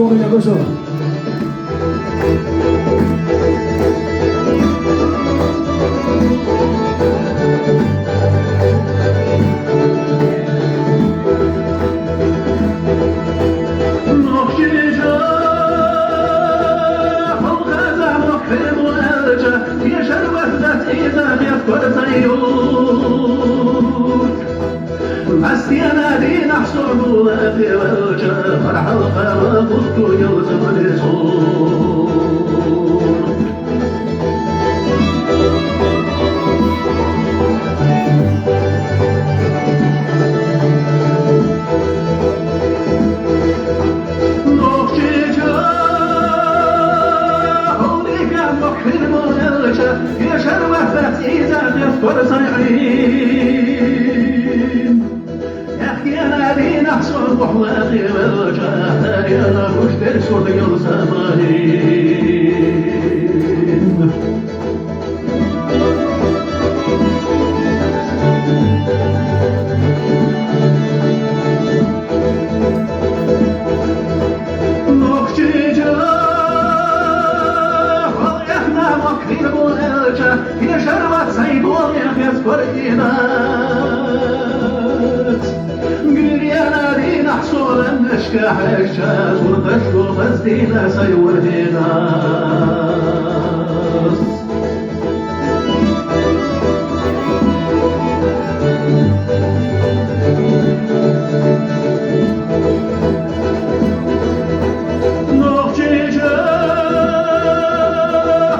Ascolta la cosa. أنا دي نحصل في وجه فرحة وقلت يوزم الصور نوخي جاء هوني كان مكحل مولجة يا شروة فتيزة يذكر صيعين أنا لي نحصل بحواطي والوجه أنا مشتر صدق الزمانين نوخي جاء ويحنا مكرين بولجة يا شربت سيدون يذكر إيمان قريانا دي نحصول النشكة حشاش وتشكو فزدينا سيور ديناس نوخي جاء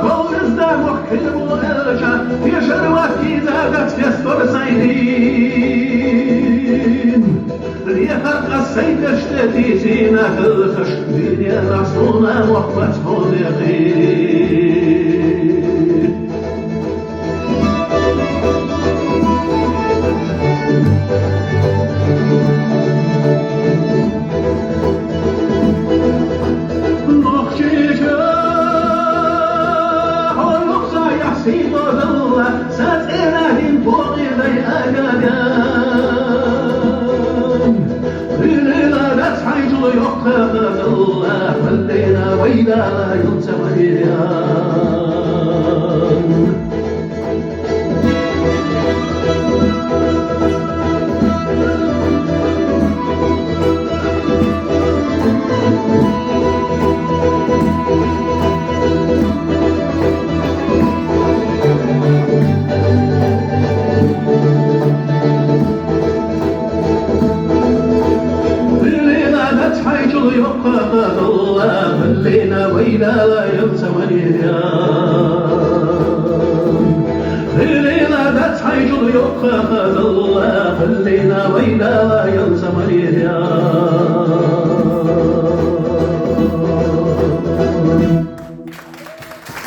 ويزدا مكتب وإلجا يشروات كيزادت يسطر سيدين ريحك السيد اشتتي زينة الخش دنيا معصومة وقفت حضيقين نوخي جاء ويقصى يحسيب ذوة ساتئنا دين فوقي ذي أقاقان حيث يقف الله والليل وإذا لا ينسى مريان يقف الله اللينا وإلى لا ينسى مريان الليلة ذات حيث يقف الله اللينا وإلى لا ينسى مريان